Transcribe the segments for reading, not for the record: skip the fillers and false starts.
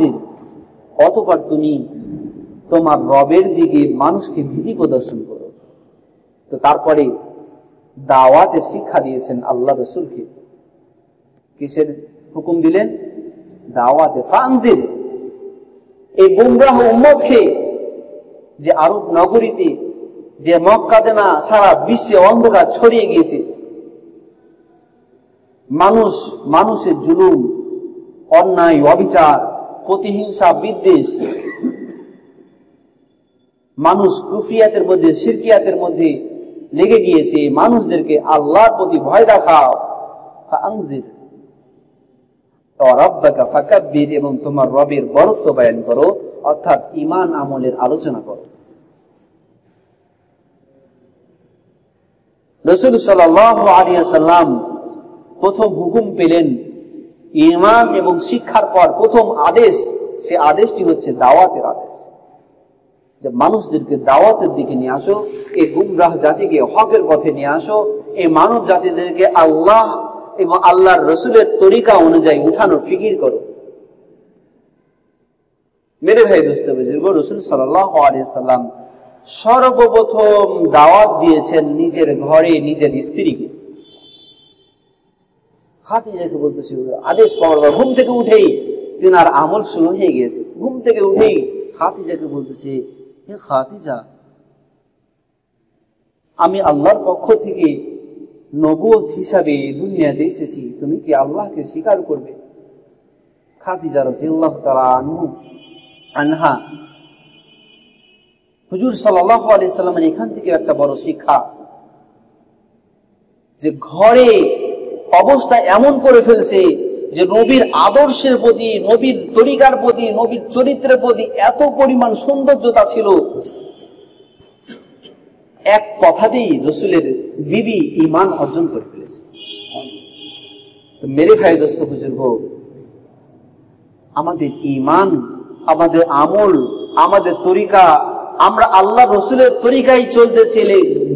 ফাআনজির, অতঃপর তুমি তোমার রবের দিকে মানুষকে ভীতি প্রদর্শন করো। তো তারপরে দাওয়াতের শিক্ষা দিয়েছেন আল্লাহ রাসূলকে। কিসের হুকুম দিলেন? দাওয়াতে ফাআনজির। এই গুমরাহ উম্মতকে, যে আরব নগরীতে, যে মক্কাতে না সারা বিশ্বে অন্ধকার ছড়িয়ে গিয়েছে, মানুষের জুলুম, অন্যায়, অবিচার, প্রতিহিংসা, বিদ্বেষ, মানুষ কুফরিয়াতের মধ্যে, শিরকিয়াতের মধ্যে লেগে গিয়েছে। মানুষদেরকে আল্লাহর প্রতি ভয় দেখাও, ফাআনজির রাব্বাকা ফাকাব্বির, এবং তোমার রবের বরত্ব বয়ান করো, অর্থাৎ ঈমান আমলের আলোচনা করো। রাসূল সাল্লাল্লাহু আলাইহি ওয়াসাল্লাম প্রথম হুকুম পেলেন ঈমান এবং শিক্ষার পর প্রথম আদেশ, সে আদেশটি হচ্ছে দাওয়াতের আদেশ, যে মানুষদেরকে দাওয়াতের দিকে নিয়ে আসো, এই গুমরাহ জাতিকে হকের পথে নিয়ে আসো, এই মানব জাতিদেরকে আল্লাহ এবং আল্লাহর রাসূলের তরিকা অনুযায়ী উঠানোর ফিকির করো। মেরে ভাই দোস্ত বুজুর্গ, রাসূল সাল্লাল্লাহু আলাইহি ওয়াসাল্লাম সর্বপ্রথম দাওয়াত দিয়েছেন নিজের ঘরে নিজের স্ত্রীকে। খাদিজাকে বলতেছে, আদেশ পাওয়ার পর ঘুম থেকে উঠেই তিনার আমল শুরু হয়ে গিয়েছে। ঘুম থেকে উঠেই খাদিজাকে বলতেছে, হে খাদিজা, আমি আল্লাহর পক্ষ থেকে নবুয়ত হিসাবে দুনিয়াতে এসেছি, তুমি কি আল্লাহকে স্বীকার করবে? খাদিজা রাদিয়াল্লাহু তাআলা আনহা, হুজুর সাল্লাল্লাহু আলাইহি সাল্লামের এখান থেকে একটা বড় শিক্ষা, যে ঘরে অবস্থা এমন করে ফেলছে যে নবীর আদর্শের প্রতি, নবীর তরিকার প্রতি, নবীর চরিত্রের প্রতি এত পরিমাণ সৌন্দর্যতা ছিল, এক কথাতেই রাসূলের বিবি ঈমান অর্জন করে ফেলেছে। মেরে ভাই দোস্ত বুজুর্গ, আমাদের ঈমান, আমাদের আমল, আমাদের তরিকা, আমরা আল্লাহ রাসূলের তরিকায় চলতে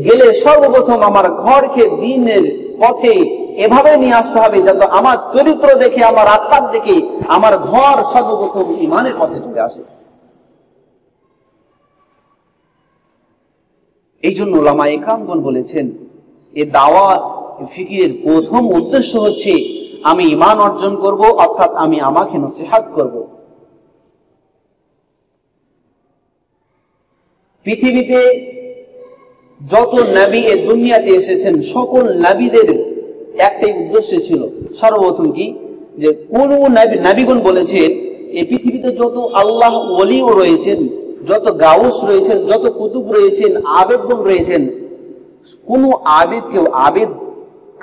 গেলে সর্বপ্রথম আমার ঘরকে দ্বীনের পথে এভাবে নিয়ে আসতে হবে যাতে আমার চরিত্র দেখে, আমার আখলাক দেখে আমার ঘর সর্বপ্রথম ঈমানের পথে চলে আসে। এই জন্য উলামায়ে কেরামগণ বলেছেন, এই দাওয়াত ফিকিরের প্রথম উদ্দেশ্য হচ্ছে আমি ঈমান অর্জন করব, অর্থাৎ আমি আমাকে নসিহত করব। পৃথিবীতে যত নবী এই দুনিয়াতে এসেছেন, সকল নবীদের একটাই উদ্দেশ্য ছিল, সর্বপ্রথম কি, যে কোন নবীগণ বলেছেন এই পৃথিবীতে যত আল্লাহ ওলিও রয়েছেন, যত গাউস রয়েছেন, যত কুতুব রয়েছেন, আবেদগণ রয়েছেন, কোন আবেদকেও আবেদ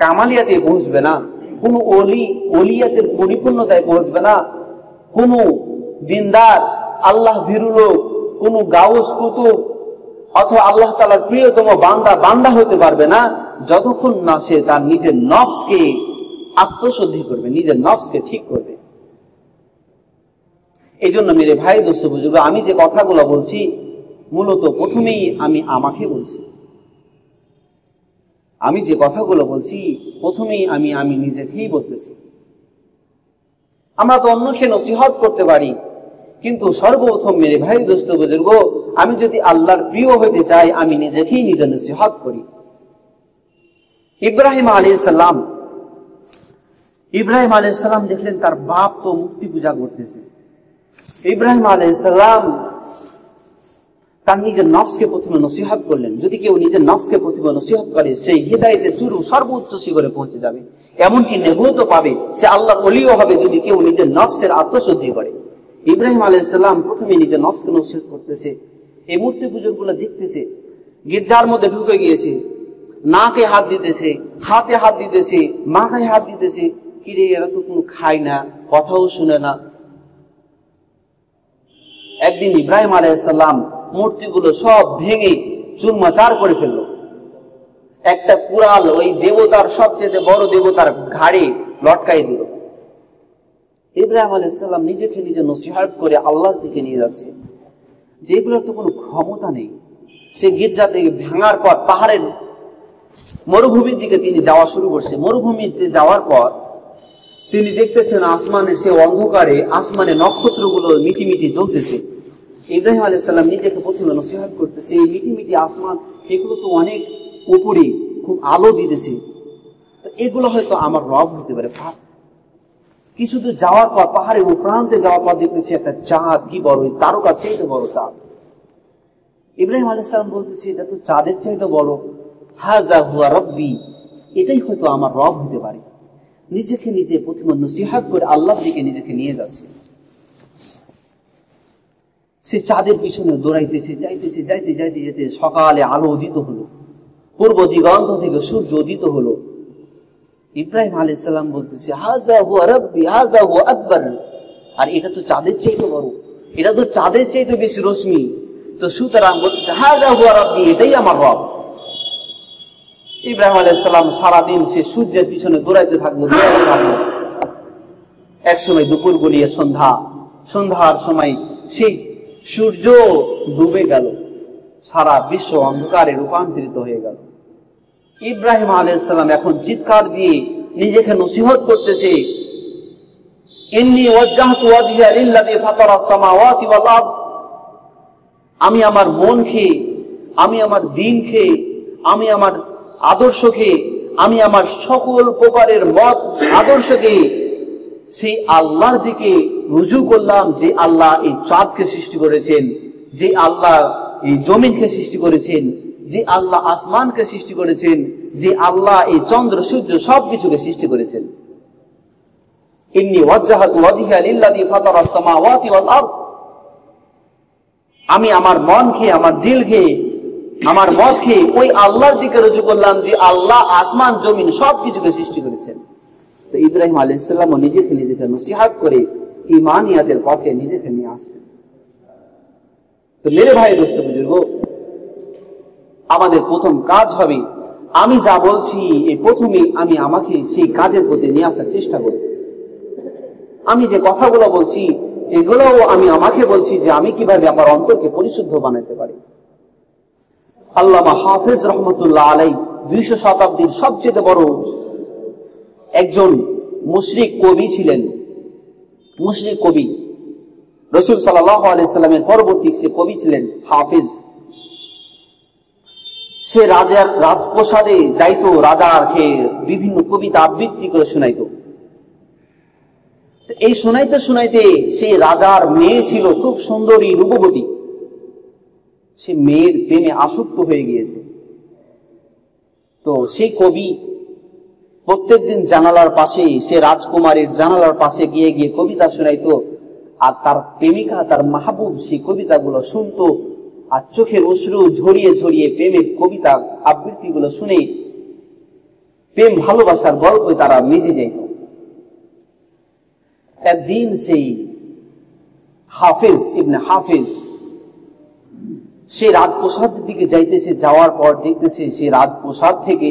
কামালিয়াতে পৌঁছবে না, কোন ওলিয়াতের পরিপূর্ণতায় পৌঁছবে না, কোন দিনদার আল্লাহ ভীরু লোক, কোন গাউস কুতুব অথবা আল্লাহ তাআলার প্রিয়তম বান্দা হতে পারবে না যতক্ষণ না সে তার নিজের নফসকে আত্মশুদ্ধি করবে, নিজের নফসকে ঠিক করবে। এই জন্য মেরে ভাই দোস্ত বুজুর্গ, আমি যে কথাগুলো বলছি মূলত প্রথমেই আমি আমাকে বলছি। আমি যে কথাগুলো বলছি প্রথমেই আমি নিজেকেই বলতেছি। আমরা তো অন্যকে নসিহত করতে পারি, কিন্তু সর্বপ্রথম মেরে ভাই দোস্ত বুজুর্গ, আমি যদি আল্লাহর প্রিয় হইতে চাই, আমি নিজেকেই নিজে নসিহত করি। ইব্রাহিম আলাইহিস সালাম দেখলেন তার বাপ তো মূর্তি পূজা করতেছে। ইব্রাহিম আলাইহিস সালাম তার নিজের নফসকে প্রথমে নসিহত করলেন। যদি কেউ নিজের নফসকে প্রথমে নসিহত করে, সেই হিদায়াতের চূড়া সর্বোচ্চ শিখরে পৌঁছে যাবে, এমনকি নেবুয়ত পাবে, সে আল্লাহর ওলিও হবে যদি কেউ নিজের নফসের আত্মশুদ্ধি করে। ইব্রাহিম আলাইহিস সালাম প্রথমে নিজের নফসকে নসিহত করতেছে, এই মূর্তি পূজক গুলো দেখতেছে, গির্জার মধ্যে ঢুকে গিয়েছে, নাকে হাত দিতেছে, হাতে হাত দিতেছে, মাথায় হাত দিতেছে। কিরে, এরা তো কোনো খায় না, কথাও শুনে না। একদিন ইব্রাহিম আলাইহিস সালাম মূর্তিগুলো সব ভেঙে চুরমাচার করে ফেললো। একটা কুড়াল ওই দেবতার, সবচেয়ে বড় দেবতার ঘাড়ে লটকাই দিল। ইব্রাহিম আলাইহিস সালাম নিজেকে নিজে নসিহত করে আল্লাহর দিকে নিয়ে যাচ্ছে, যেগুলোর তো কোনো ক্ষমতা নেই। সে গির্জা থেকে ভাঙার পর পাহাড়ের মরুভূমির দিকে তিনি যাওয়া শুরু করছে। মরুভূমিতে যাওয়ার পর তিনি দেখতেছেন আসমানের সে অন্ধকারে আসমানে নক্ষত্রগুলো মিটিমিটি জ্বলতেছে। ইব্রাহিম আলাইহিস সালাম নিজেকে প্রথমে নসিহত করতেছে, এই মিটিমিটি আসমান এগুলো তো অনেক উপরে, খুব আলো দিতেছে, তো এগুলো হয়তো আমার রব হতে পারে। কিছুদূর যাওয়ার পর পাহাড়ের প্রান্তে যাওয়ার পর দেখতেছি একটা চাঁদ, কি বড়, তারকার চাইতে বড় চাঁদ। ইব্রাহিম আলাইহিস সালাম বলতেছে, এটা তো চাঁদের চাইতে বড়, হাযা হুয়া রব্বি, এটাই হয়তো আমার রব হতে পারে। নিজেকে নিজে প্রথমে নসিহত করে আল্লাহর দিকে নিজেকে নিয়ে যাচ্ছে। সে চাঁদের পিছনে দৌড়াইতেছে, যাইতেছে, যাইতে যাইতে যেতে সকালে আলো উদিত হলো, পূর্ব দিগন্ত থেকে সূর্য উদিত হলো। ইব্রাহিম আলাইহিস সালাম বলতেছে, হাযা হুয়া রব্বি হাযা হুয়া আকবার, আর এটা তো চাঁদের চাইতে বড়, এটা তো চাঁদের চাইতে বেশি রশ্মি, তো সুতরাং বলতেছে হাযা হুয়া রব্বি, এটাই আমার রব। ইব্রাহিম আলাইহিস সালাম সারাদিন সে সূর্যের পিছনে দৌড়াইতে থাকলো। এক সময় দুপুর গড়িয়ে সন্ধ্যা, সন্ধ্যার সময় সেই সূর্য ডুবে গেল, সারা বিশ্ব অন্ধকারে রূপান্তরিত হয়ে গেল। ইব্রাহিম আলাইহিস সালাম এখন চিৎকার দিয়ে নিজেকে নসিহত করতেছে, ইন্নী ওয়াজ্জাহতু ওয়াজহিয়া লিল্লাযী ফাতারাস সামাওয়াতি ওয়াল আরদ, আমি আমার মনকে, আমি আমার দিনকে, আমি আমার আদর্শকে, আমি আমার সকল প্রকারের মত আদর্শকে সেই আল্লাহর দিকে রুজু করলাম, যে আল্লাহ এই চাঁদকে সৃষ্টি করেছেন, যে আল্লাহ এই জমিনকে সৃষ্টি করেছেন, যে আল্লাহ আসমানকে সৃষ্টি করেছেন, যে আল্লাহ এই চন্দ্র সূর্য সবকিছুকে সৃষ্টি করেছেন। ইন্নী ওয়াজ্জাহতু ওয়াজহিয়া লিল্লাযী ফাতারাস সামাওয়াতি ওয়াল আরদ, আমি আমার মনকে, আমার দিলকে, আমার মতকে ওই আল্লাহর দিকে রুজু করলাম, যে আল্লাহ আসমান জমিন সবকিছুকে সৃষ্টি করেছেন। তো ইব্রাহিম আলাইহিস সালাম নিজেকে নিজেকে নসিহত করে ঈমানিয়াতের পথে নিজেকে নিয়ে আসেন। তো মেরে ভাই, দোস্ত বুজুর্গ, আমাদের প্রথম কাজ হবে, আমি যা বলছি এই প্রথমে আমি আমাকে সেই কাজের প্রতি নিয়ে আসার চেষ্টা করি। আমি যে কথাগুলো বলছি এগুলোও আমি আমাকে বলছি যে আমি কিভাবে আমার অন্তরকে পরিশুদ্ধ বানাতে পারি। আল্লামা হাফেজ রহমতুল্লাহ আলাইহি ২০০ শতাব্দীর সবচেয়ে বড় একজন মুশরিক কবি ছিলেন। মুশরিক কবি, রাসূল সাল্লাল্লাহু আলাইহি সাল্লামের পরবর্তী সে কবি ছিলেন হাফেজ। সে রাজার রাজপ্রাসাদে যাইতো, রাজারকে বিভিন্ন কবিতা আবৃত্তি করে শোনাইতো। এই শোনাইতে শোনাইতে সেই রাজার মেয়ে ছিল খুব সুন্দরী, রূপবতী। সে মেয়ের প্রেমে আসক্ত হয়ে গিয়েছে। তো সেই কবি প্রত্যেকদিন জানালার পাশে, সে রাজকুমারীর জানালার পাশে গিয়ে গিয়ে কবিতা শোনাইতো, আর তার প্রেমিকা, তার মাহবুব সেই কবিতাগুলো শুনতো, আর চোখের অশ্রু ঝরিয়ে ঝরিয়ে প্রেমের কবিতা আবৃত্তিগুলো শুনে প্রেম ভালোবাসার গল্পে তারা মেজে যেত। একদিন সেই হাফেজ, ইবনে হাফেজ, সে রাজপ্রাসাদের দিকে যাইতেছে, যাওয়ার পর দেখতেছে সে রাজপ্রাসাদ থেকে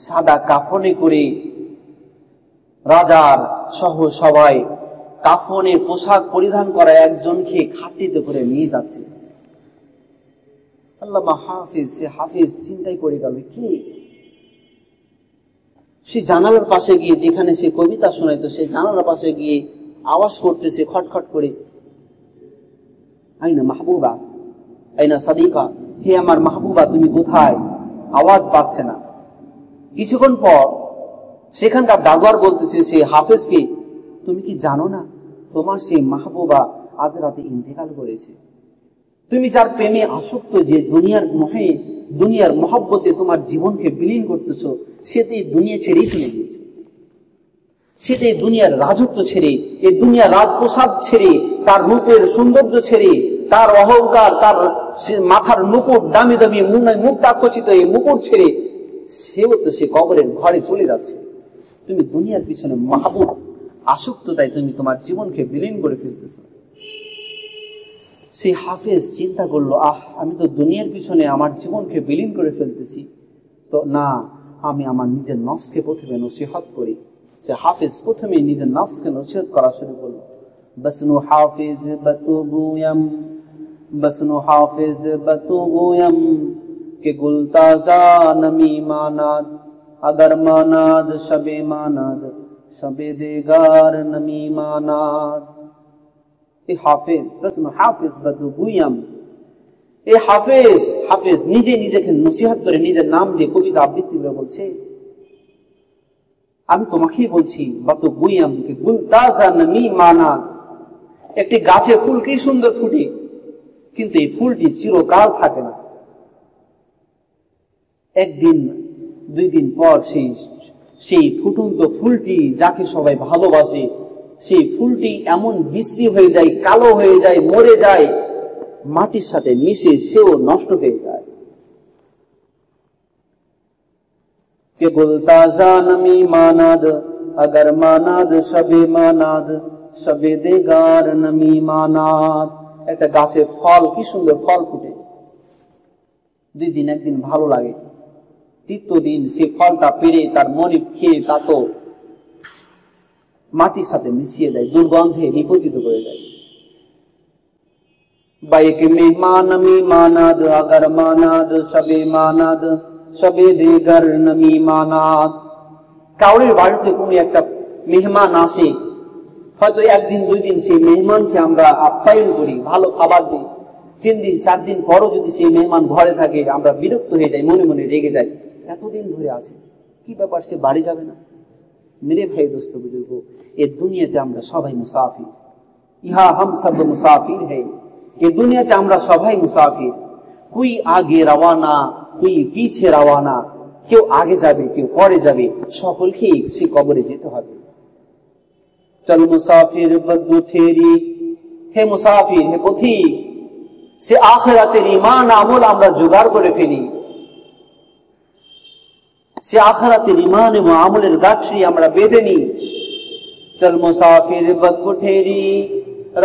সাদা কাফনে করে রাজার সহ সবাই কাফনের পোশাক পরিধান করা একজনকে খাটিতে করে নিয়ে যাচ্ছে। আল্লামা হাফেজ, সে হাফেজ চিন্তায় পড়ে গেল, কে? সে জানালার পাশে গিয়ে, যেখানে সে কবিতা শোনাইতো, সে জানালার পাশে গিয়ে আওয়াজ করতেছে খটখট করে, আইনা মাহবুবা, আইনা সাদিকা, হে আমার মাহবুবা, তুমি কোথায়? আওয়াজ পাচ্ছে না। কিছুক্ষণ পর সেখানকার দারোয়ার বলতেছে সে হাফেজকে, তুমি কি জানো না তোমার সেই মাহবুবা আজ রাতে ইন্তেকাল করেছে? তুমি যার প্রেমে আসক্ত, যে দুনিয়ার মোহে, দুনিয়ার মহব্বতে তোমার জীবনকে বিলীন করতেছ, সে তো এই দুনিয়া ছেড়েই চলে গিয়েছে। সে তো এই দুনিয়ার রাজত্ব ছেড়ে, এই দুনিয়ার রাজপ্রাসাদ ছেড়ে, তার রূপের সৌন্দর্য ছেড়ে, তার অহংকার, তার মাথার মুকুট, দামি দামি মুক্তা খচিত এই মুকুট ছেড়ে সেও তো সে কবরের ঘরে চলে যাচ্ছে। তুমি দুনিয়ার পিছনে মাহবুব আসক্ত, তাই তুমি তোমার জীবনকে বিলীন করে ফেলতেছ। সেই হাফেজ চিন্তা করলো, আমি তো দুনিয়ার পিছনে আমার জীবনকে বিলীন করে ফেলতেছি, তো না, আমি আমার নিজের নফসকে প্রথমে নসিহত করি। সে হাফেজ প্রথমে নিজের নফসকে নসিহত করা শুরু করলো। বসনু হাফেজ বতুগুয়াম, বসনু হাফেজ বতুগুয়াম কে গুলতাজা নমি মানাদ, अगर मानाद शबे मानाद শবেদেগার নমিমানাত। এই হাফেজ বসন হাফেজ বদু গুয়াম, এই হাফেজ নিজে নিজেকে নসিহত করে নিজের নাম দিয়ে কবিতা আবৃত্তি করে বলছে, আমি তোমাকেই বলছি বদু গুয়াম কে গুলতাজা নমিমানাত। একটি গাছে ফুল কি সুন্দর ফুটে, কিন্তু এই ফুলটি চিরকাল থাকে না। একদিন 2 দিন পর সেই ফুটন্ত ফুলটি যাকে সবাই ভালোবাসে, সেই ফুলটি এমন বিশ্রী হয়ে যায়, কালো হয়ে যায়, মরে যায়, মাটির সাথে মিশে সেও নষ্ট হয়ে যায়। কে গুলতাজা নমি মানাদ अगर मानाद शबे मानाद शबे देगार नमी मानाद। একটা গাছে ফল কি সুন্দর ফল ফুটে, 2 দিন একদিন ভালো লাগে, 3য় দিন সে ফলটা পেরে তার মনে খেয়ে তা তো মাটির সাথে মিশিয়ে দেয়, দুর্গন্ধে নিপতিত করে দেয়। বাইক মেহমান নমি মানাদ अगर मानाद शबे मानाद शबे देगार नमी मानाद। কাউরের বাড়িতে কোনো একটা মেহমান আসে, হয়তো 1 দিন 2 দিন সেই মেহমানকে আমরা আপ্যায়ন করি, ভালো খাবার দিই, 3 দিন 4 দিন পরও যদি সেই মেহমান ঘরে থাকে আমরা বিরক্ত হয়ে যাই, মনে মনে রেগে যাই, এতদিন ধরে আছে, কি ব্যাপার, সে বাড়ি যাবে না? মেরে ভাই দোস্ত বুজুর্গ, এই দুনিয়াতে আমরা সবাই মুসাফির, ইহা হাম সব মুসাফির হ্যায়। এই দুনিয়াতে আমরা সবাই মুসাফির, কুই আগে রওয়ানা কুই পিছে রওয়ানা, কেউ আগে যাবে কেউ পরে যাবে, সকলকে সে কবরে যেতে হবে। চল মুসাফির বদু থেরি, হে মুসাফির, হে পথিক, সে আখিরাতের ঈমান আমল আমরা জোগাড় করে ফেলি, সে আখিরাতের ঈমান এবং আমলের গাঁথরি আমরা বেঁধে নিই। চল মুসাফির বদু থেরি,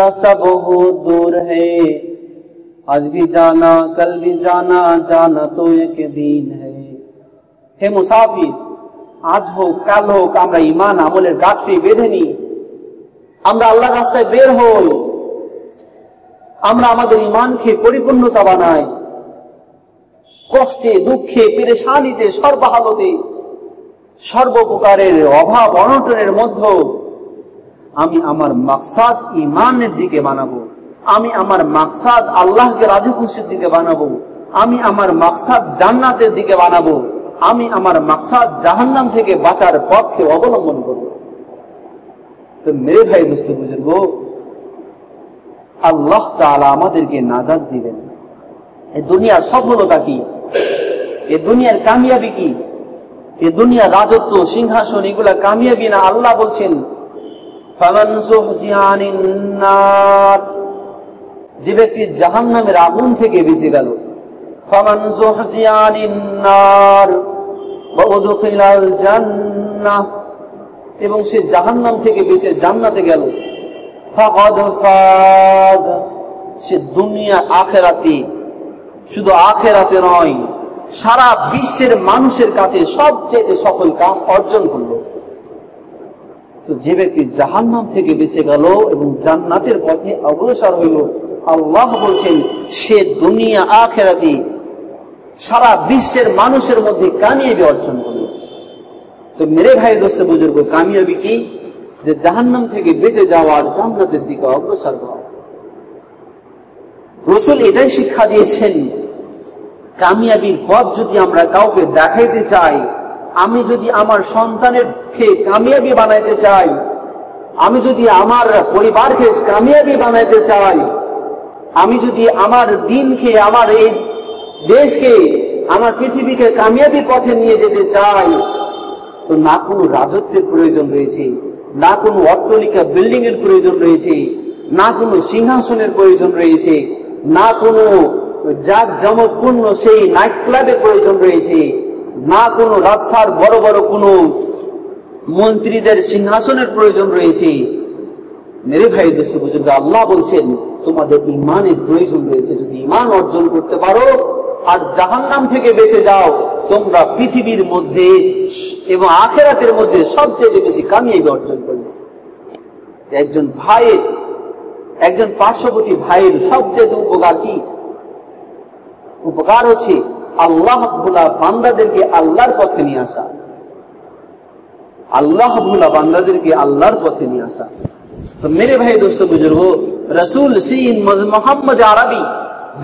রাস্তা বহুত দূর है, आज भी जाना कल भी जाना, जाना तो एक दिन है। হে মুসাফির, আজ হোক কাল হোক আমরা ঈমান আমলের গাঁথরি বেঁধে নিই, আমরা আল্লাহর রাস্তায় বের হই, আমরা আমাদের ঈমানকে পরিপূর্ণতা বানাই। কষ্টে দুঃখে পেরেশানিতে সর্বহালতে সর্বপ্রকারের অভাব অনটনের মধ্যে আমি আমার মাকসাদ ঈমানের দিকে বানাবো, আমি আমার মাকসাদ আল্লাহকে রাজি খুশির দিকে বানাবো, আমি আমার মাকসাদ জান্নাতের দিকে বানাবো, আমি আমার মাকসাদ জাহান্নাম থেকে বাঁচার পথকে অবলম্বন করব। তো মেরে ভাই দোস্ত বুজুর্গ, আল্লাহ তাআলা আমাদেরকে নাজাত দিবেন। এই দুনিয়ার সফলতা কি, এই দুনিয়ার কামিয়াবি কি, এই দুনিয়ার রাজত্ব সিংহাসন এগুলা কামিয়াবি না। আল্লাহ বলছেন ফামান যুহজিহা আনিন নার, যে ব্যক্তি জাহান্নামের আগুন থেকে বেঁচে গেল, ফামান যুহজিহা আনিন নার ওয়া উদখিলাল জান্নাহ, এবং সে জাহান্নাম থেকে বেঁচে জান্নাতে গেল, ফাকাদ ফাজ, সে দুনিয়া আখিরাতে, শুধু আখিরাতে নয় সারা বিশ্বের মানুষের কাছে সবচেয়ে সফল কাজ অর্জন করলো। তো যে ব্যক্তি জাহান্নাম থেকে বেঁচে গেল এবং জান্নাতের পথে অগ্রসর হইল, আল্লাহ বলছেন সে দুনিয়া আখিরাতে সারা বিশ্বের মানুষের মধ্যে কামিয়াবি অর্জন করল। তো মেরে ভাই দোস্ত বুজুর্গ, কামিয়াবি কি? যে জাহান্নাম থেকে বেঁচে যাওয়ার, জান্নাতের দিকে অগ্রসর হওয়া। রাসূল এটাই শিক্ষা দিয়েছেন, কামিয়াবির পথ যদি আমরা কাউকে দেখাইতে চাই, আমি যদি আমার সন্তানেরকে কামিয়াবি বানাইতে চাই, আমি যদি আমার পরিবারকে কামিয়াবি বানাইতে চাই, আমি যদি আমার দিনকে, আমার এই দেশকে, আমার পৃথিবীকে কামিয়াবি পথে নিয়ে যেতে চাই, তো না কোনো রাজত্বের প্রয়োজন রয়েছে, না কোনো অট্টালিকা বিল্ডিং এর প্রয়োজন রয়েছে, না কোনো সিংহাসনের প্রয়োজন রয়েছে, না কোনো জাঁকজমকপূর্ণ সেই নাইট ক্লাবের প্রয়োজন রয়েছে, না কোনো রাজসার বড় বড় কোনো মন্ত্রীদের সিংহাসনের প্রয়োজন রয়েছে। মেরে ভাই দোস্ত বুজুর্গ, আল্লাহ বলছেন তোমাদের ঈমানের প্রয়োজন রয়েছে। যদি ঈমান অর্জন করতে পারো আর জাহান্নাম থেকে বেঁচে যাও, তোমরা পৃথিবীর মধ্যে এবং আখিরাতের মধ্যে সবচেয়ে বেশি কামিয়াবি অর্জন করবে। একজন ভাইয়ের, একজন পার্শ্ববর্তী ভাইয়ের সবচেয়ে উপকার কি? উপকার হচ্ছে আল্লাহ ভোলা বান্দাদেরকে আল্লাহর পথে নিয়ে আসা। আল্লাহ ভোলা বান্দাদেরকে আল্লাহর পথে নিয়ে আসা। তো মেরে ভাই দোস্ত বুজুর্গ, রসুল সিন মোহাম্মদ আরবি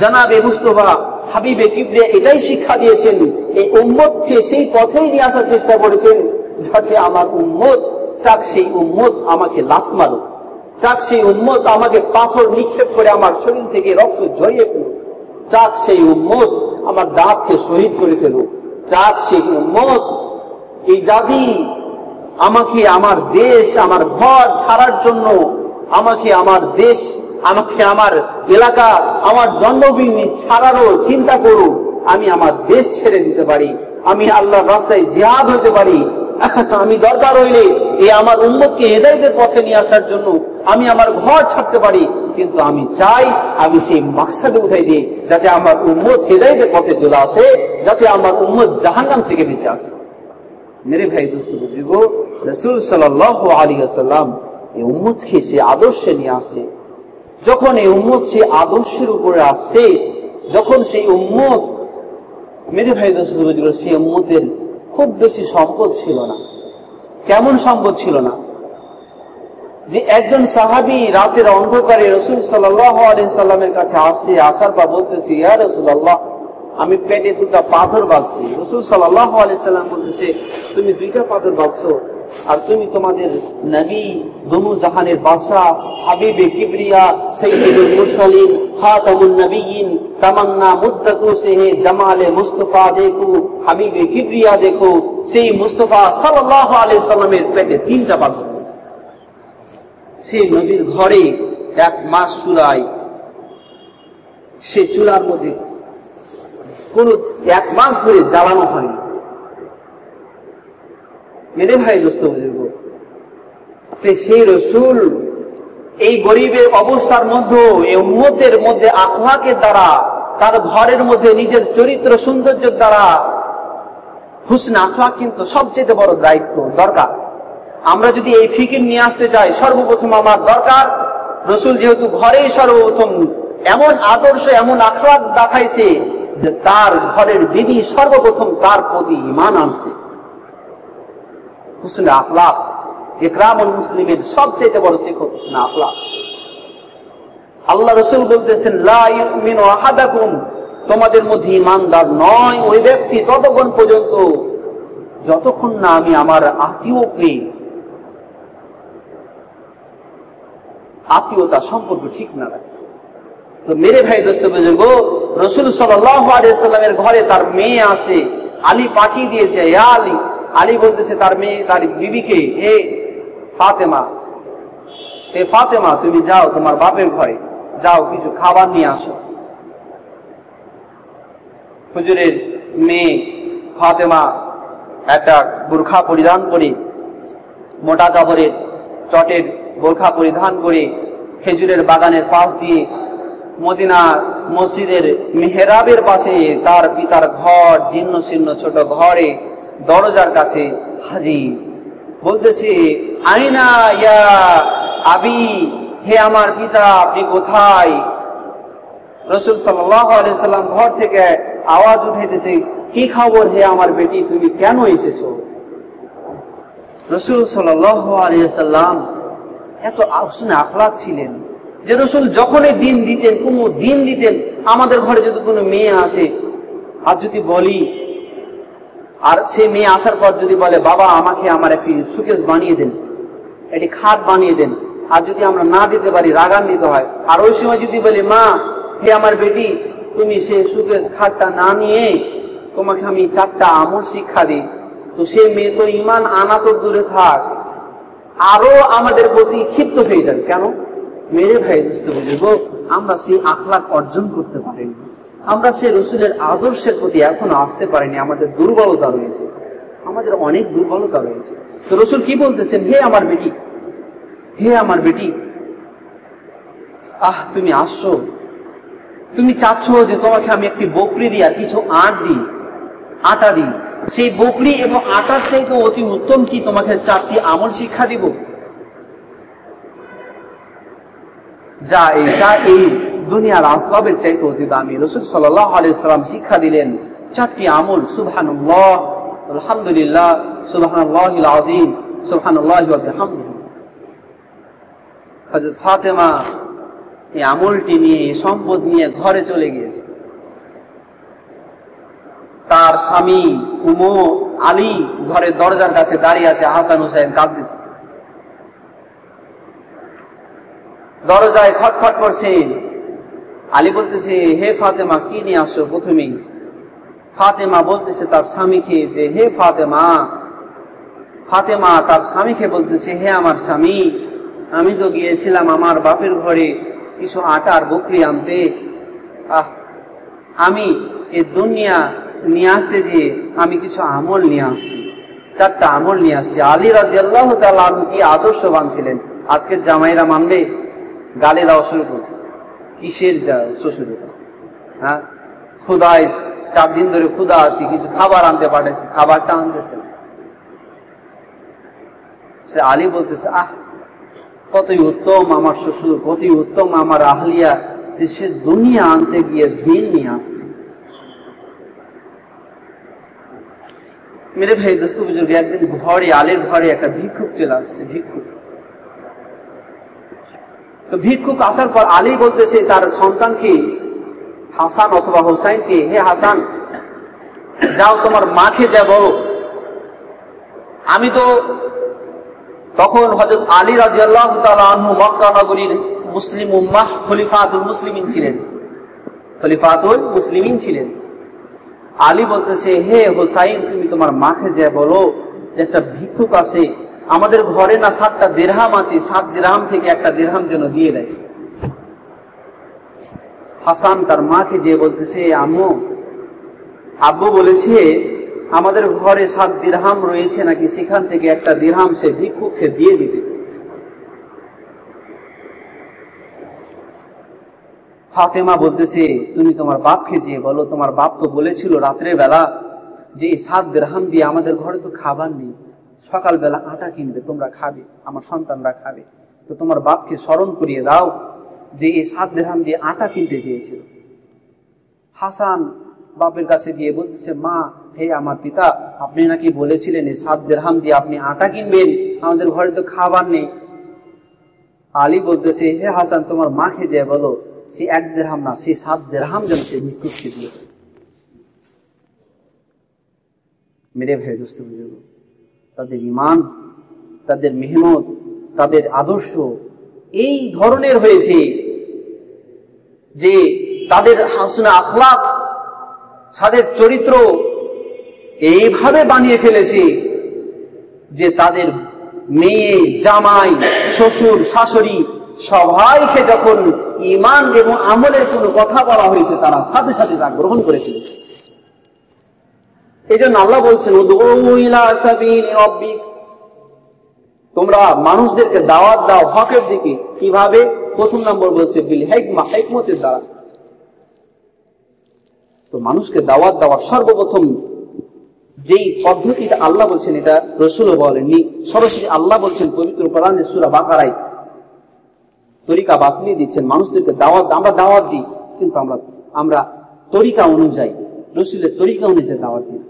জানাবে মুস্তফা হাবিবে কিবরিয়া এটাই শিক্ষা দিয়েছেন, এই উম্মতকে সেই পথেই নিয়ে আসার চেষ্টা করেছেন যাতে আমার উম্মত চাক সেই উম্মত আমাকে লাথ মারুক, চাক সেই উম্মত আমাকে পাথর নিক্ষেপ করে আমার শরীর থেকে রক্ত ঝরিয়ে ফেলুক, চাক সেই উম্মত আমার দাঁতকে শহীদ করে ফেলুক, চাক সেই উম্মত এই জাতি আমাকে আমার দেশ আমার ঘর ছাড়ার জন্য আমাকে আমার দেশ আমাকে আমার এলাকা আমার জন্মভূমি ছাড়ারও চিন্তা করুক, আমি আমার দেশ ছেড়ে দিতে পারি, আমি আল্লাহর রাস্তায় জিহাদ হইতে পারি, আমি দরকার হইলে এই আমার উম্মতকে হেদায়েতের পথে নিয়ে আসার জন্য আমি আমার ঘর ছাড়তে পারি, কিন্তু আমি চাই আমি সেই মাকসাদে উঠাই দিই যাতে আমার উম্মত হেদায়েতের পথে চলে আসে, যাতে আমার উম্মত জাহান্নাম থেকে বেঁচে আসে। মেরে ভাই দোস্ত বুজুর্গ, রাসূল সাল্লাল্লাহু আলাইহি ওয়াসাল্লাম এই উম্মতকে সে আদর্শে নিয়ে আসছে। যখন এই উম্মত সে আদর্শের উপরে আসছে, যখন সেই উম্মত মেরে ভাই দোস্ত বুজুর্গ, সেই উম্মতের খুব বেশি সম্পদ ছিল না। কেমন সম্পদ ছিল না? যে একজন সাহাবী রাতের অন্ধকারে রাসূল সাল্লাল্লাহু আলাইহি সাল্লামের কাছে আসছে, আসার পর বলতেছে, ইয়া রাসূলুল্লাহ, আমি পেটে দুটো পাথর বাঁধছি। রাসূল সাল্লাল্লাহু আলাইহি সাল্লাম বলতেছে, তুমি দুইটা পাথর বাঁধছো, আর তুমি তোমাদের নবী দুনু জাহানের বাদশা হাবিবে কিবরিয়া সাইয়্যিদুল মুরসালিন খাতামুন নবিয়্যিন তামান্না মুদ্দাতু সে জামালে মুস্তাফা দেখো, হাবিবে কিবরিয়া দেখো, সেই মুস্তাফা সাল্লাল্লাহু আলাইহি সাল্লামের পেটে তিনটা পাথর আছে। সেই নবীর ঘরে এক মাস চুলায়, সে চুলার মধ্যে কোন এক মাস ধরে জ্বালানো হয়নি। মেরে ভাই দোস্ত বুজুর্গ, সেই রসুল এই গরিবের অবস্থার মধ্যে এই উম্মতের মধ্যে আখলাকের দ্বারা, তার ঘরের মধ্যে নিজের চরিত্র সৌন্দর্যের দ্বারা, হুসনে আখলাক কিন্তু সবচেয়ে বড় দায়িত্ব দরকার। আমরা যদি এই ফিকির নিয়ে আসতে চাই, সর্বপ্রথম আমার দরকার, রসুল যেহেতু ঘরেই সর্বপ্রথম এমন আদর্শ এমন আখলাক দেখাইছে যে তার ঘরের বিবি সর্বপ্রথম তার প্রতি ঈমান আনছে। হুসনে আখলাক ইকরামুল মুসলিমের সবচেয়ে বড় শিক্ষক হুসনে আখলাক। আল্লাহ রাসূল বলতেছেন, লা ইউমিনু আহাদাকুম, তোমাদের মধ্যে ঈমানদার নয় ওই ব্যক্তি ততক্ষণ পর্যন্ত যতক্ষণ না আমি আমার আত্মীয়তা সম্পর্ক ঠিক না রাখি। তো মেরে ভাই দোস্ত বুজুর্গ, রাসূল সাল্লাল্লাহু আলাইহি সাল্লামের ঘরে তার মেয়ে আসে, আলী পাঠিয়ে দিয়েছে, ইয়া আলী। আলী বলতেছে তার মেয়ে তার বিবিকে, হে ফাতেমা, তুমি যাও তোমার বাপের ঘরে, যাও কিছু খাবার নিয়ে আসো। হুজুরের মেয়ে ফাতেমা একটা বোরখা পরিধান করে, মোটা কাপড়ের চটের বোরখা পরিধান করে, খেজুরের বাগানের পাশ দিয়ে মদিনা মসজিদের মেহরাবের পাশে তার পিতার ঘর, জীর্ণ শীর্ণ ছোট ঘরে দরজার কাছে হাজির, বলতেছে, আইনা ইয়া আবি, হে আমার পিতা আপনি কোথায়? রাসূল সাল্লাল্লাহু আলাইহি সাল্লাম ঘর থেকে আওয়াজ উঠাইতেছে, কি খবর হে আমার বেটি, তুমি কেন এসেছো? রাসূল সাল্লাল্লাহু আলাইহি সাল্লাম এত হুসনে আখলাক ছিলেন যে রাসূল যখনই দিন দিতেন, কোন দিন দিতেন, আমাদের ঘরে যদি কোনো মেয়ে আসে আর যদি বলি, আর সেই মেয়ে আসার পর যদি বলে, বাবা আমাকে আমার একটি সুকেস বানিয়ে দেন, একটি খাট বানিয়ে দেন, আর যদি আমরা না দিতে পারি রাগান্বিত হয়। আর ওই সময় যদি বলি, মা হে আমার বেটি, তুমি সে সুকেস খাটটা না নিয়ে তোমাকে আমি 4টা আমল শিক্ষা দিই, তো সে মেয়ে তো ঈমান আনা তো দূরে থাক, আরো আমাদের প্রতি ক্ষিপ্ত হয়ে যাবে। কেন? মেরে ভাই বুঝতে বুঝবো, আমরা সেই আখলাক অর্জন করতে পারিনি, আমরা সে রসুলের আদর্শের প্রতি এখনো আসতে পারিনি। আমাদের দুর্বলতা রয়েছে, আমাদের অনেক দুর্বলতা রয়েছে। তো রসুল কি বলতেছেন, হে আমার বেটি, হে আমার বেটি, তুমি আসছো, তুমি চাচ্ছ যে তোমাকে আমি একটি বকরি দিই আর কিছু আটা দিই, সেই বকরি এবং আটার চাইতে অতি উত্তম কি তোমাকে 4টি আমল শিক্ষা দিব? যা এই দুনিয়ার আসবাবের চাইতে অতি দামি। রাসূল সাল্লাল্লাহু আলাইহি সাল্লাম শিক্ষা দিলেন 4টি আমল, সুবহানাল্লাহ, আলহামদুলিল্লাহ, সুবহানাল্লাহিল আযীম, সুবহানাল্লাহি ওয়া বিহামদিহি। হযরত ফাতেমা এই আমলটি নিয়ে, এই সম্পদ নিয়ে ঘরে চলে গিয়েছে। তার স্বামী আলী ঘরের দরজার কাছে দাঁড়িয়ে আছে, হাসান হুসাইন কাঁদতেছে, দরজায় খটখট করছে। আলী বলতেছে, হে ফাতেমা, কি নিয়ে আসছো? প্রথমেই ফাতেমা বলতেছে তার স্বামীকে যে, হে ফাতেমা। ফাতেমা তার স্বামীকে বলতেছে, হে আমার স্বামী, আমি তো গিয়েছিলাম আমার বাপের ঘরে কিছু আটা আর বকরি আনতে। আমি এই দুনিয়া নিয়ে আসতে যে আমি কিছু আমল নিয়ে আসছি, 4টা আমল নিয়ে আসছি। আলী রাদিয়াল্লাহু তাআলা আনহু কি আদর্শবান ছিলেন। আজকের জামাইরা মানবে? গালি দেওয়া শুরু করবে, কিসের শ্বশুরেরা? হ্যাঁ, ক্ষুধায় 4 দিন ধরে ক্ষুধা আছি, কিছু খাবার আনতে পাঠাইছি, খাবারটা আনতেছে না। সে আলী বলতেছে, কতই উত্তম আমার শ্বশুর, কতই উত্তম আমার আহলিয়া, যে সে দুনিয়া আনতে গিয়ে দিন নিয়ে আসছে। মেরে ভাই দোস্ত বুজুর্গ, একদিন ঘরে, আলীর ঘরে একটা ভিক্ষুক চলে আসছে। ভিক্ষুক আসার পর আলী বলতেছে তার সন্তানকে, হাসান অথবা হুসাইনকে, হে হাসান, যাও তোমার মাকে যা বলো। আমি তো তখন হযরত আলী রাদিয়াল্লাহু তাআলা আনহু মক্কা নগরীর মুসলিম উম্মাহ খলিফাতুল মুসলিমিন ছিলেন। আলী বলতেছে, হে হুসাইন, তুমি তোমার মাকে যা বলো যে একটা ভিক্ষুক আসে, আমাদের ঘরে না 7টা দিরহাম আছে, 7 দিরহাম থেকে একটা দিরহাম যেন দিয়ে দেয়। হাসান তার মাকে যে বলতেছে, আব্বু বলেছে আমাদের ঘরে 7 দিরহাম রয়েছে নাকি, সেখান থেকে একটা দিরহাম সে ভিক্ষুককে দিয়ে দিতে। ফাতেমা বলতেছে, তুমি তোমার বাপকে যে বলো, তোমার বাপ তো বলেছিল রাত্রের বেলা যে এই 7 দিরহাম দিয়ে আমাদের ঘরে তো খাবার নেই, সকালবেলা আটা কিনবে, তোমরা খাবে, আমার সন্তানরা খাবে। তো তোমার বাপকে স্মরণ করিয়ে দাও যে এই 7 দিরহাম দিয়ে আটা কিনতে চেয়েছিল। হাসান বাপের কাছে গিয়ে বলতেছে, মা, হে আমার পিতা, আপনি নাকি বলেছিলেন এই 7 দিরহাম দিয়ে আপনি আটা কিনবেন, আমাদের ঘরে তো খাবার নেই। আলী বলতেছে, হে হাসান, তোমার মাকে যে বলো সে 1 দিরহাম না, সে 7 দিরহাম যেন সে ভিক্ষুককে দিয়ে। মেরে ভাই দোস্ত বুজুর্গ, তাদের ঈমান, তাদের মেহনত, তাদের আদর্শ এই ধরনের হয়েছে যে তাদের হাসনা আখলাক, তাদের চরিত্র এইভাবে বানিয়ে ফেলেছে যে তাদের মেয়ে, জামাই, শ্বশুর, শাশুড়ি সবাইকে যখন ঈমান এবং আমলের কোনো কথা বলা হয়েছে তারা সাথে সাথে তা গ্রহণ করে ফেলেছে। এই জন্য আল্লাহ বলছেন, উদউ ইলা সাবিলি রাব্বিক, তোমরা মানুষদেরকে দাওয়াত দাও হকের দিকে। কিভাবে? প্রথম নম্বর বলছে বিল হিকমা, হিকমতের দ্বারা। তো মানুষকে দাওয়াত দেওয়ার সর্বপ্রথম যেই পদ্ধতিটা আল্লাহ বলছেন, এটা রাসূলও বলেননি, সরাসরি আল্লাহ বলছেন পবিত্র কোরআনের সূরা বাকারায়, তরিকা বাতলি দিচ্ছেন মানুষদেরকে দাওয়াত। আমরা দাওয়াত দিই, কিন্তু আমরা তরিকা অনুযায়ী, রাসূলের তরিকা অনুযায়ী দাওয়াত দিই।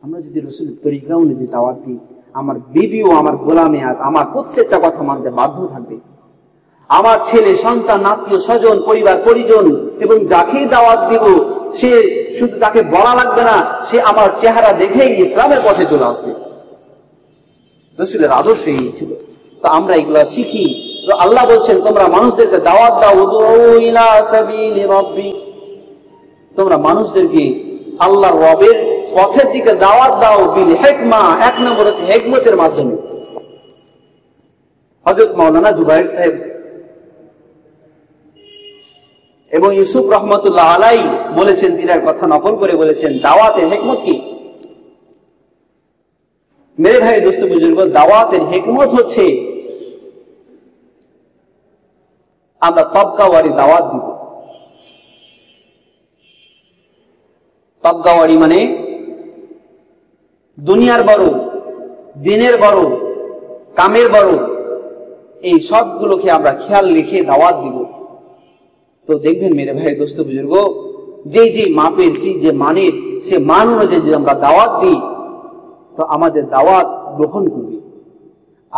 আমরা যদি রাসূলের তরিকা অনুযায়ী দাওয়াত দিই, আমার বিবিও আমার গোলামে আমার প্রত্যেকটা কথা মানতে বাধ্য থাকবে। আমার ছেলে, সন্তান, আত্মীয় স্বজন, পরিবার পরিজন এবং যাকেই দাওয়াত দিব, সে শুধু তাকে বলা লাগবে না, সে আমার চেহারা দেখেই ইসলামের পথে চলে আসবে। রাসূলের আদর্শ এই ছিল। তো আমরা এগুলা শিখি। তো আল্লাহ বলছেন, তোমরা মানুষদেরকে দাওয়াত দাও, উদউ ইলা সাবিলি রাব্বিক, তোমরা মানুষদেরকে আল্লাহর রবের পথের দিকে দাওয়াত দাও, বিল হিকমা, 1 নম্বর হচ্ছে হিকমতের মাধ্যমে। হযরত মাওলানা জুবাইর সাহেব এবং ইউসুফ রহমতুল্লাহ আলাইহি বলেছেন, তিনার কথা নকল করে বলেছেন, দাওয়াতের হিকমত কি? মেরে ভাই দোস্ত বুজুর্গ, দাওয়াতের হিকমত হচ্ছে আমরা তবকাওয়ারি দাওয়াত দিব। তবকাওয়ারি মানে দুনিয়ার বড়, দিনের বড়, কামের বড়, এই সবগুলোকে আমরা খেয়াল রেখে দাওয়াত দিব। তো দেখবেন মেরে ভাই দোস্ত বুজুর্গ, যে মাপের, যে মানের, সে মান অনুযায়ী যদি আমরা দাওয়াত দিই, তো আমাদের দাওয়াত গ্রহণ করবে।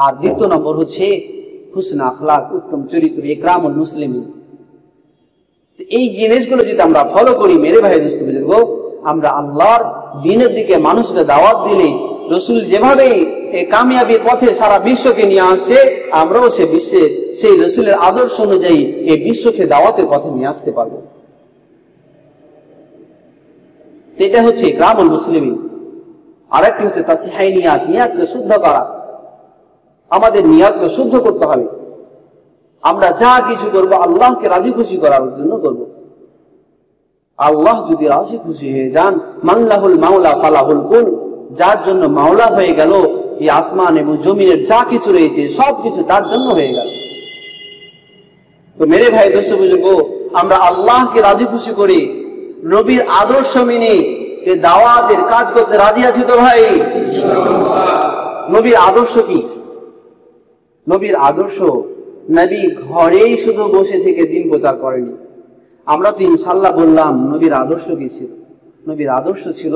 আর দ্বিতীয় নম্বর হচ্ছে হুসন আখলাক, উত্তম চরিত্র, ইকরামুল মুসলিমিন। এই জিনিসগুলো যদি আমরা ফলো করি মেরে ভাই দোস্ত বুজুর্গ, আমরা আল্লাহর দ্বীনের দিকে মানুষকে দাওয়াত দিলে রসুল যেভাবে এই কামিয়াবির পথে সারা বিশ্বকে নিয়ে আসছে, আমরাও সে বিশ্বে সেই রসুলের আদর্শ অনুযায়ী এই বিশ্বকে দাওয়াতের পথে নিয়ে আসতে পারবো। এটা হচ্ছে ইকরামুল মুসলিমিন। আরেকটি হচ্ছে তাসহিহ নিয়াত, নিয়াতকে শুদ্ধ করা। আমাদের নিয়াতকে শুদ্ধ করতে হবে। আমরা যা কিছু করব আল্লাহকে রাজি খুশি করার জন্য করব। আল্লাহ যদি রাজি খুশি হয়ে যান, মাল্লাহুল মাওলা ফালাহুল কুল, যার জন্য মাওলা হয়ে গেল এই আসমান এবং জমিনের যা কিছু রয়েছে সবকিছু তার জন্য হয়ে গেল। তো মেরে ভাই দোস্ত বুজুর্গ, আমরা আল্লাহকে রাজি খুশি করে নবীর আদর্শ মেনে এই দাওয়াতের কাজ করতে রাজি আছি তো ভাই? নবীর আদর্শ কি? নবীর আদর্শ, নবী ঘরেই শুধু বসে থেকে দিন প্রচার করেনি। আমরা তো ইনশাল্লাহ বললাম নবীর আদর্শ কি ছিল? নবীর আদর্শ ছিল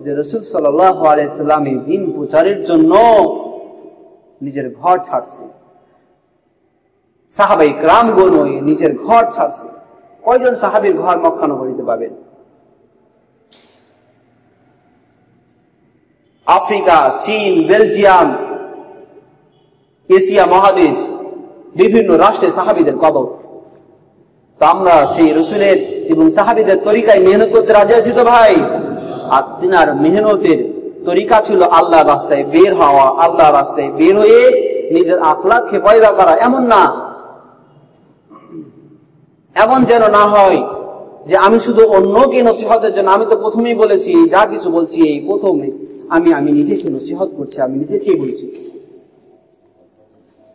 যে রাসূল সাল্লাল্লাহু আলাইহি সাল্লাম এই দিন প্রচারের জন্য নিজের ঘর ছাড়ছে। সাহাবায়ে কেরামগণ নিজের ঘর ছাড়ছে। কয়জন সাহাবীর ঘর মক্কা নগরীতে পাবেন? আফ্রিকা, চীন, বেলজিয়াম, এশিয়া মহাদেশ, বিভিন্ন রাষ্ট্রে সাহাবীদের কবর। তো আমরা সেই রসুলের এবং সাহাবীদের তরিকায় মেহনত করতে রাজি আছি তো ভাই? আর তিনার মেহনতের তরিকা ছিল আল্লাহর রাস্তায় বের হওয়া, আল্লাহর রাস্তায় বের হয়ে নিজের আখলাককে পয়দা করা। এমন যেন না হয় যে আমি শুধু অন্যকে নসিহতের জন্য, আমি তো প্রথমেই বলেছি যা কিছু বলছি এই প্রথমে আমি নিজেকে নসিহত করছি, আমি নিজেকেই বলছি।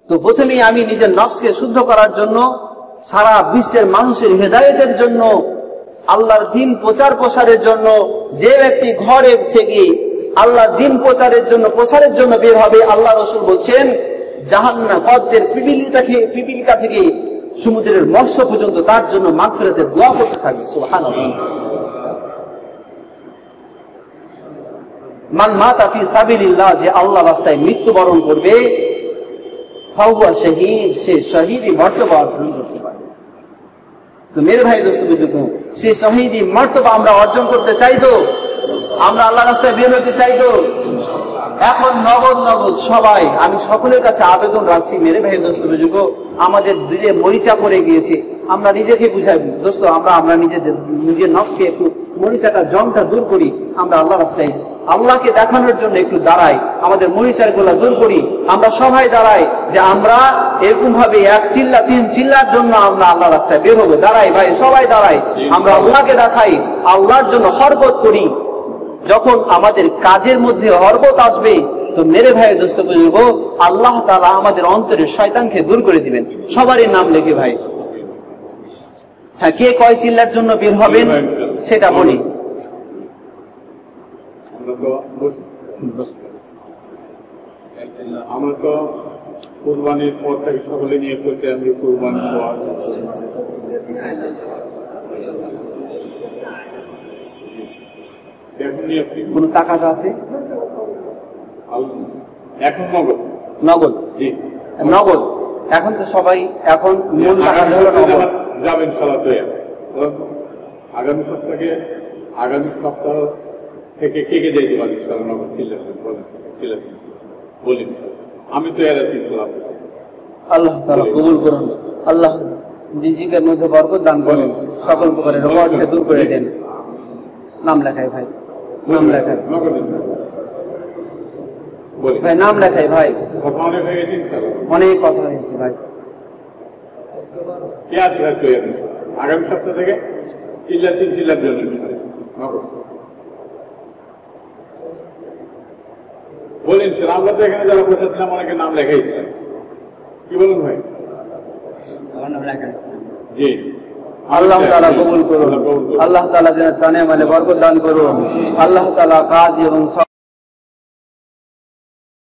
তো প্রথমেই আমি নিজের নফসকে শুদ্ধ করার জন্য, সারা বিশ্বের মানুষের হেদায়েতের জন্য, আল্লাহর দ্বীন প্রচার প্রসারের জন্য যে ব্যক্তি ঘরে থেকে আল্লাহর দ্বীন প্রসারের জন্য বের হবে, আল্লাহ রাসূল বলছেন জাহান্নাম পথের পিপিলিকা থেকে সমুদ্রের মৎস্য পর্যন্ত তার জন্য মাগফিরাতের দোয়া করতে থাকবে। সুবহানাল্লাহ। মান মাতা ফি সাবিলিল্লাহ, যে আল্লাহর রাস্তায় মৃত্যুবরণ করবে, ফাহুয়া শহীদ, সে শহীদি মর্তবা অর্জন করতে পারবে। তো মেরে ভাই দোস্ত বুজুর্গ, সে শহীদি মর্তবা আমরা অর্জন করতে চাই তো? আমরা আল্লাহর রাস্তায় বের হতে চাই তো? এখন নগদ সবাই, আমি সকলের কাছে আবেদন রাখছি মেরে ভাই দোস্ত বুজুর্গ, আমাদের দিলে মরিচা পড়ে গিয়েছে। আমরা নিজেকে বুঝাই দোস্ত, আমরা নিজের নফসকে একটু মরিচাটা জংটা দূর করি। আমরা আল্লাহর রাস্তায় আল্লাহকে দেখানোর জন্য একটু দাঁড়াই, আমাদের মরিচার গুলা দূর করি। আমরা সবাই দাঁড়াই যে আমরা এরকম ভাবে 1 চিল্লা 3 চিল্লার জন্য আমরা আল্লাহ রাস্তায় বের হবো। দাঁড়াই ভাই, সবাই দাঁড়াই, আমরা আল্লাহকে দেখাই, আল্লাহর জন্য হরকত করি। যখন আমাদের কাজের মধ্যে হরকত আসবে, তো মেরে ভাই দোস্ত বুজুর্গ, আল্লাহ তাআলা আমাদের অন্তরের শয়তানকে দূর করে দিবেন। সবারই নাম লেখে ভাই। হ্যাঁ, কে কয় চিল্লার জন্য বের হবেন সেটা বলি। আমার তো কুরবানির পর থেকে সকলে নিয়ে করতে, আমি কুরবানি কোন টাকাটা আছে এখন নগদ নগদ নগদ এখন তো সবাই এখন মূল টাকা যাবেন সালাতে। আগামী সপ্তাহ থেকে কে যেতে পারি নগদ বলি, আমি তো এর আছি। আল্লাহ তাআলা কবুল করুন, আল্লাহ রিজিকের মধ্যে বরকত দান করেন, সকল প্রকারের রোগকে দূর করে দেন। নাম লেখাই ভাই, নাম লেখাই ভাই, নাম লেখাই ভাই। অনেক কথা হয়েছে ভাই। কে আছে ভাই? আগামী সপ্তাহ থেকে চিল্লার জন্য বলেন। আমরা তো এখানে যারা বসেছিলাম অনেকে নাম লেখাইছিলেন, কি বলুন ভাই? জি, আল্লাহ তাআলা কবুল করুন, আল্লাহ তাআলা যেন জানে মানে বরকত দান করুন, আল্লাহ তাআলা কাজ এবং